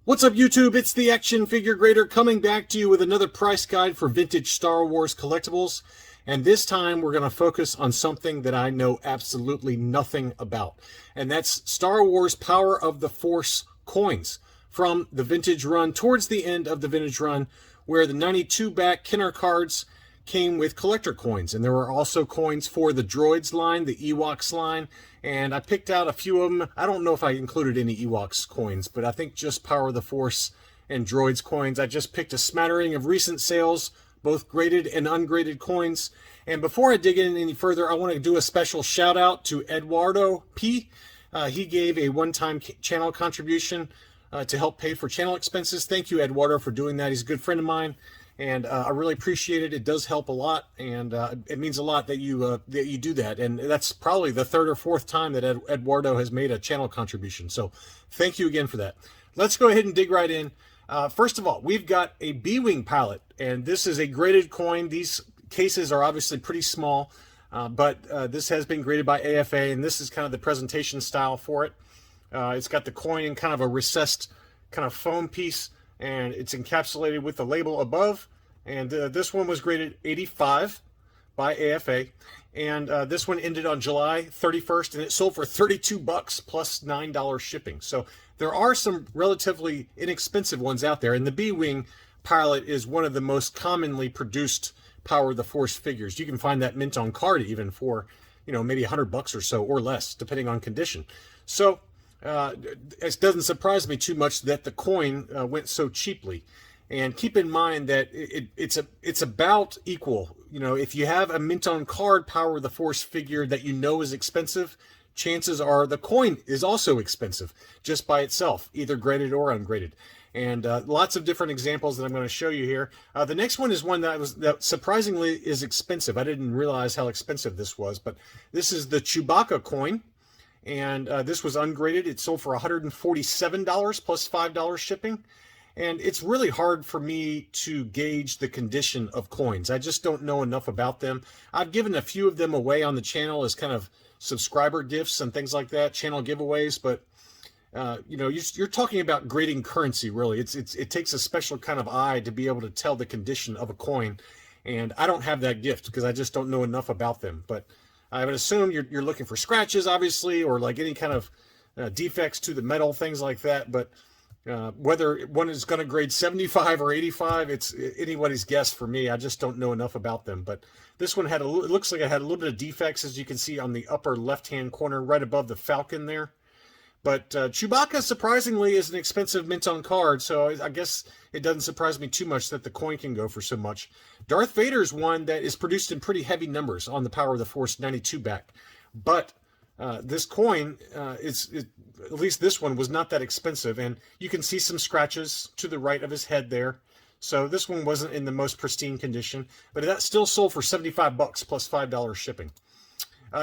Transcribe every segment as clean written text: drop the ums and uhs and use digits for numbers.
What's up, YouTube? It's the Action Figure Grader coming back to you with another price guide for vintage Star Wars collectibles. And this time we're going to focus on something that I know absolutely nothing about. And that's Star Wars Power of the Force coins from the vintage run, towards the end of the vintage run, where the 92 back Kenner cards came with collector coins. And there were also coins for the Droids line, the Ewoks line, and I picked out a few of them. I don't know if I included any Ewoks coins, but I think just Power of the Force and Droids coins. I just picked a smattering of recent sales, both graded and ungraded coins. And before I dig in any further, I want to do a special shout out to Eduardo P. He gave a one-time channel contribution to help pay for channel expenses. Thank you, Eduardo, for doing that. He's a good friend of mine. And I really appreciate it. It does help a lot, and it means a lot that you do that. And that's probably the third or fourth time that Eduardo has made a channel contribution. So thank you again for that. Let's go ahead and dig right in. First of all, we've got a B-Wing pilot, and this is a graded coin. These cases are obviously pretty small, but this has been graded by AFA, and this is kind of the presentation style for it. It's got the coin in kind of a recessed kind of foam piece, and it's encapsulated with the label above. And this one was graded 85 by AFA, and this one ended on July 31st, and it sold for 32 bucks plus $9 shipping. So there are some relatively inexpensive ones out there, and the B-Wing pilot is one of the most commonly produced Power of the Force figures. You can find that mint on card even for, you know, maybe 100 bucks or so, or less, depending on condition. So it doesn't surprise me too much that the coin went so cheaply. And keep in mind that it's about equal. You know, if you have a mint on card Power of the Force figure that you know is expensive, chances are the coin is also expensive just by itself, either graded or ungraded. And lots of different examples that I'm going to show you here. The next one is one that surprisingly is expensive. I didn't realize how expensive this was, but this is the Chewbacca coin. And this was ungraded. It sold for $147 plus $5 shipping. And it's really hard for me to gauge the condition of coins. I just don't know enough about them. I've given a few of them away on the channel as kind of subscriber gifts and things like that, channel giveaways. But you know, you're talking about grading currency, really. It takes a special kind of eye to be able to tell the condition of a coin. And I don't have that gift because I just don't know enough about them. But I would assume you're looking for scratches, obviously, or like any kind of defects to the metal, things like that. But whether one is going to grade 75 or 85, it's anybody's guess for me. I just don't know enough about them. But this one it looks like it had a little bit of defects, as you can see on the upper left-hand corner, right above the Falcon there. But Chewbacca, surprisingly, is an expensive mint on card, so I guess it doesn't surprise me too much that the coin can go for so much. Darth Vader is one that is produced in pretty heavy numbers on the Power of the Force 92 back. But this coin, at least this one, was not that expensive, and you can see some scratches to the right of his head there. So this one wasn't in the most pristine condition, but that still sold for 75 bucks plus $5 shipping.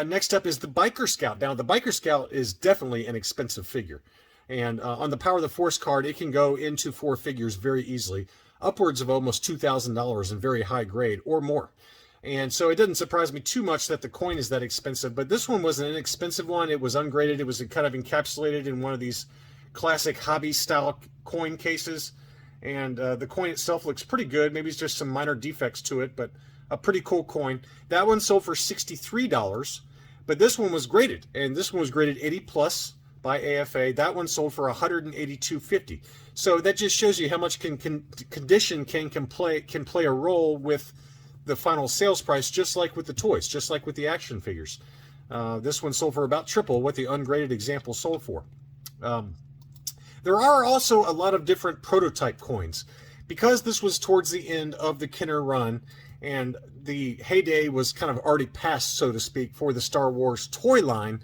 Next up is the Biker Scout. Now, the Biker Scout is definitely an expensive figure. And on the Power of the Force card, it can go into 4 figures very easily, upwards of almost $2,000 in very high grade or more. And so it doesn't surprise me too much that the coin is that expensive. But this one was an inexpensive one. It was ungraded. It was kind of encapsulated in one of these classic hobby-style coin cases. And the coin itself looks pretty good. Maybe it's just some minor defects to it, but a pretty cool coin. That one sold for $63, but this one was graded, and this one was graded 80 plus by AFA. That one sold for $182.50. So that just shows you how much condition can play a role with the final sales price, just like with the toys, just like with the action figures. This one sold for about triple what the ungraded example sold for. There are also a lot of different prototype coins. Because this was towards the end of the Kenner run, and the heyday was kind of already past, so to speak, for the Star Wars toy line,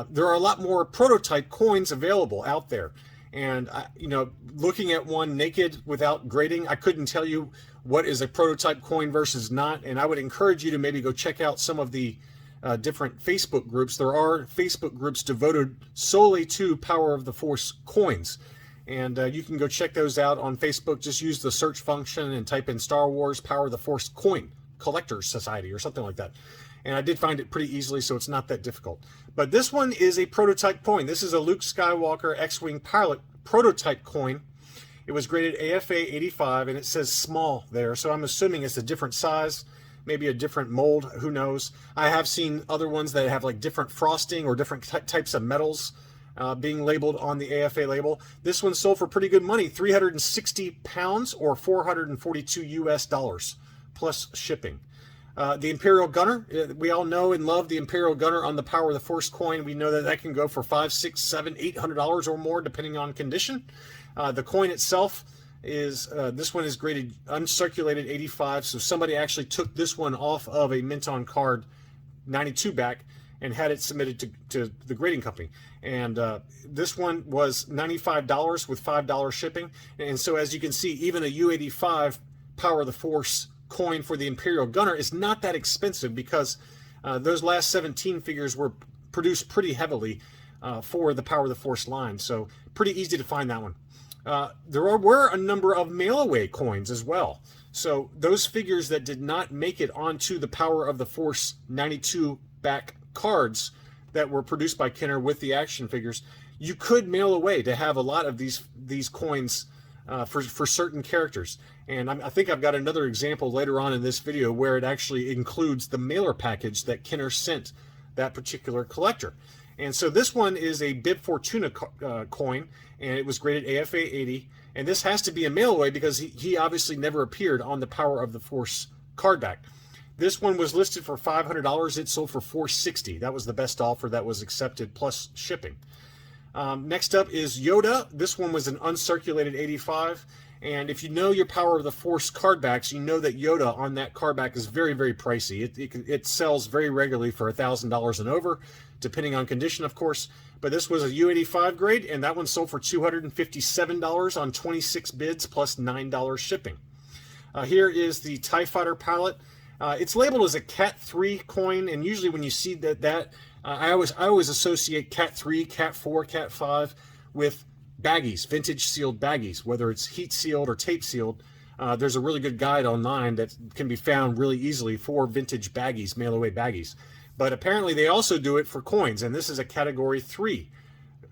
there are a lot more prototype coins available out there. And, you know, looking at one naked without grading, I couldn't tell you what is a prototype coin versus not. And I would encourage you to maybe go check out some of the different Facebook groups. There are Facebook groups devoted solely to Power of the Force coins. And you can go check those out on Facebook. Just use the search function and type in Star Wars Power of the Force Coin Collectors Society or something like that. And I did find it pretty easily, so it's not that difficult. But this one is a prototype coin. This is a Luke Skywalker X-Wing pilot prototype coin. It was graded AFA 85, and it says small there, so I'm assuming it's a different size, maybe a different mold, who knows. I have seen other ones that have like different frosting or different types of metals being labeled on the AFA label. This one sold for pretty good money, 360 pounds or 442 US dollars plus shipping. The Imperial Gunner, we all know and love the Imperial Gunner on the Power of the Force coin. We know that that can go for $500, $600, $700, $800 or more depending on condition. The coin itself is, this one is graded uncirculated 85, so somebody actually took this one off of a mint on card 92 back and had it submitted to the grading company. And this one was $95 with $5 shipping. And so as you can see, even a U85 Power of the Force coin for the Imperial Gunner is not that expensive, because those last 17 figures were produced pretty heavily for the Power of the Force line. So pretty easy to find that one. There were a number of mail-away coins as well. So those figures that did not make it onto the Power of the Force 92 back cards that were produced by Kenner with the action figures, you could mail away to have a lot of these coins for certain characters. And I think I've got another example later on in this video where it actually includes the mailer package that Kenner sent that particular collector. And so this one is a Bib Fortuna coin, and it was graded AFA 80. And this has to be a mail away because he obviously never appeared on the Power of the Force card back. This one was listed for $500. It sold for $460. That was the best offer that was accepted, plus shipping. Next up is Yoda. This one was an uncirculated 85. And if you know your Power of the Force card backs, you know that Yoda on that card back is very, very pricey. It sells very regularly for $1,000 and over, depending on condition, of course. But this was a U85 grade, and that one sold for $257 on 26 bids plus $9 shipping. Here is the TIE Fighter palette. It's labeled as a Cat 3 coin, and usually when you see that, I always associate Cat 3, Cat 4, Cat 5 with baggies, vintage sealed baggies, whether it's heat sealed or tape sealed. There's a really good guide online that can be found really easily for vintage baggies, mail away baggies. But apparently they also do it for coins, and this is a Category 3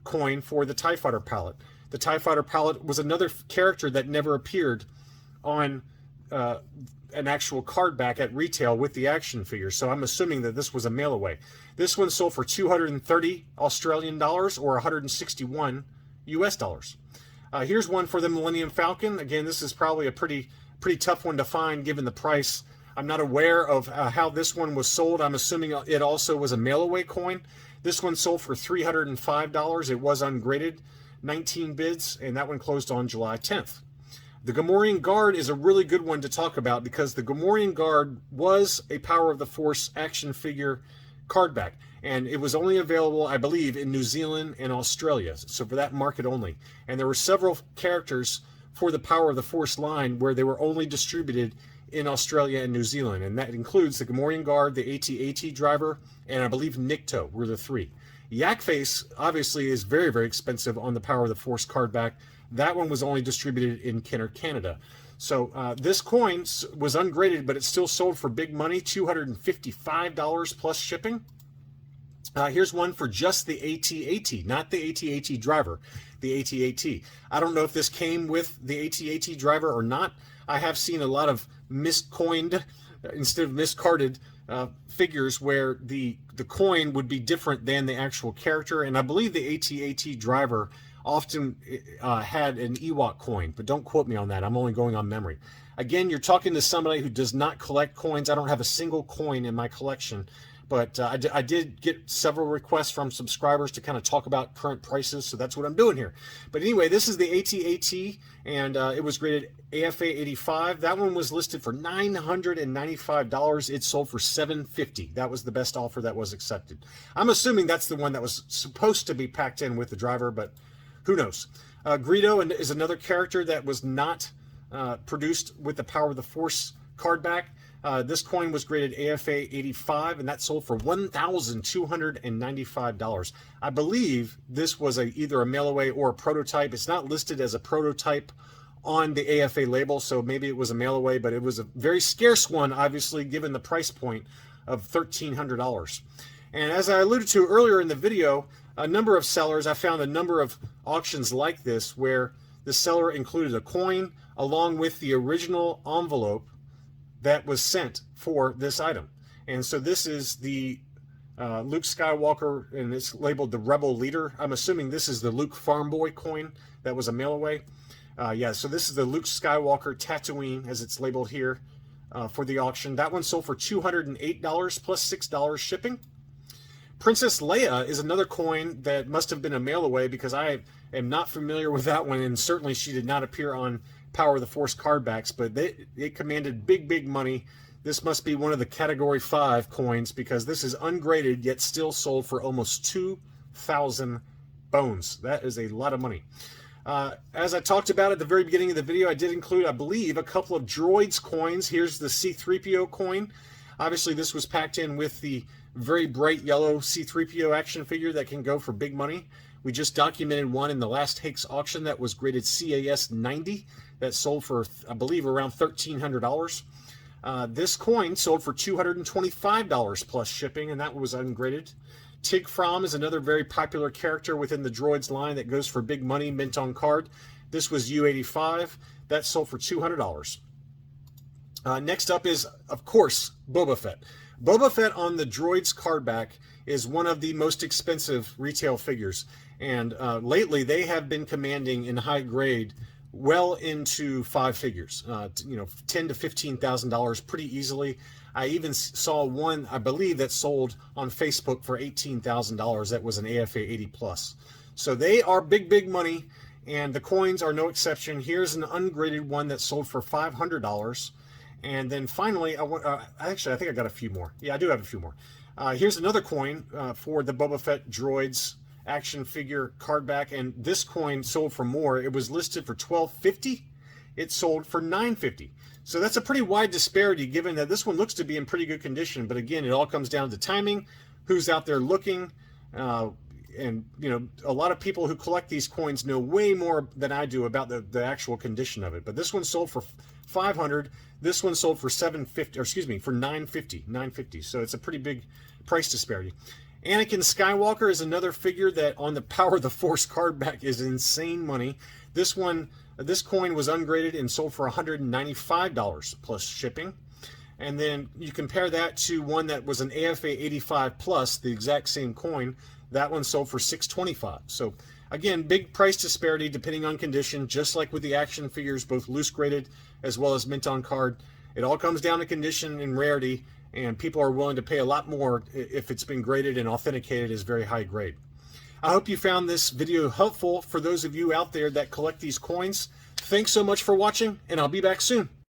coin for the TIE Fighter palette. The TIE Fighter palette was another character that never appeared on an actual card back at retail with the action figure, so I'm assuming that this was a mail away. This one sold for 230 Australian dollars or 161 US dollars. Here's one for the Millennium Falcon. Again, this is probably a pretty tough one to find given the price. I'm not aware of how this one was sold. I'm assuming it also was a mail away coin. This one sold for $305. It was ungraded, 19 bids, and that one closed on July 10th. The Gamorrean Guard is a really good one to talk about because the Gamorrean Guard was a Power of the Force action figure card back, and it was only available, I believe, in New Zealand and Australia, so for that market only. And there were several characters for the Power of the Force line where they were only distributed in Australia and New Zealand, and that includes the Gamorrean Guard, the AT-AT driver, and I believe Nikto were the three. Yak Face obviously is very, very expensive on the Power of the Force card back. That one was only distributed in Kenner, Canada. So this coin was ungraded, but it still sold for big money, $255 plus shipping. Here's one for just the AT-AT, not the AT-AT driver, the AT-AT. I don't know if this came with the AT-AT driver or not. I have seen a lot of miscoined instead of miscarded figures where the coin would be different than the actual character, and I believe the AT-AT driver often had an Ewok coin, but don't quote me on that. I'm only going on memory. Again, you're talking to somebody who does not collect coins. I don't have a single coin in my collection, but I did get several requests from subscribers to kind of talk about current prices, so that's what I'm doing here. But anyway, this is the AT-AT, and it was graded AFA 85. That one was listed for $995. It sold for $750. That was the best offer that was accepted. I'm assuming that's the one that was supposed to be packed in with the driver, but who knows? Greedo is another character that was not produced with the Power of the Force card back. This coin was graded AFA 85, and that sold for $1,295. I believe this was either a mail-away or a prototype. It's not listed as a prototype on the AFA label, so maybe it was a mail-away, but it was a very scarce one, obviously, given the price point of $1,300. And as I alluded to earlier in the video, a number of sellers, I found a number of auctions like this where the seller included a coin along with the original envelope that was sent for this item. And so this is the Luke Skywalker, and it's labeled the Rebel Leader. I'm assuming this is the Luke Farm Boy coin that was a mail away. Yeah, so this is the Luke Skywalker Tatooine, as it's labeled here, for the auction. That one sold for $208 plus $6 shipping. Princess Leia is another coin that must have been a mail away, because I am not familiar with that one, and certainly she did not appear on Power of the Force card backs, but it commanded big money. This must be one of the Category 5 coins, because this is ungraded yet still sold for almost 2,000 bones. That is a lot of money. As I talked about at the very beginning of the video, I did include, I believe, a couple of Droids coins. Here's the C-3PO coin. Obviously, this was packed in with the very bright yellow C-3PO action figure that can go for big money. We just documented one in the last Hakes auction that was graded CAS 90 that sold for, I believe, around $1,300. This coin sold for $225 plus shipping, and that was ungraded. Tig Fromm is another very popular character within the Droids line that goes for big money, mint on card. This was U85. That sold for $200. Next up is, of course, Boba Fett. Boba Fett on the Droids card back is one of the most expensive retail figures, and lately they have been commanding in high grade well into 5 figures, $10,000 to $15,000 pretty easily. I even saw one, I believe, that sold on Facebook for $18,000. That was an AFA 80 plus. So they are big money, and the coins are no exception. Here's an ungraded one that sold for $500. And then finally, actually, I think I got a few more. Yeah, I do have a few more. Here's another coin for the Boba Fett Droids action figure card back, and this coin sold for more. It was listed for $12.50. It sold for $9.50. So that's a pretty wide disparity, given that this one looks to be in pretty good condition. But again, it all comes down to timing, who's out there looking, and a lot of people who collect these coins know way more than I do about the actual condition of it. But this one sold for $500. This one sold for $750, or excuse me, for $950. So it's a pretty big price disparity. Anakin Skywalker is another figure that on the Power of the Force card back is insane money. This coin was ungraded and sold for $195 plus shipping. And then you compare that to one that was an AFA 85 plus, the exact same coin. That one sold for $625. So again, big price disparity depending on condition, just like with the action figures, both loose graded as well as mint on card. It all comes down to condition and rarity, and people are willing to pay a lot more if it's been graded and authenticated as very high grade. I hope you found this video helpful for those of you out there that collect these coins. Thanks so much for watching, and I'll be back soon.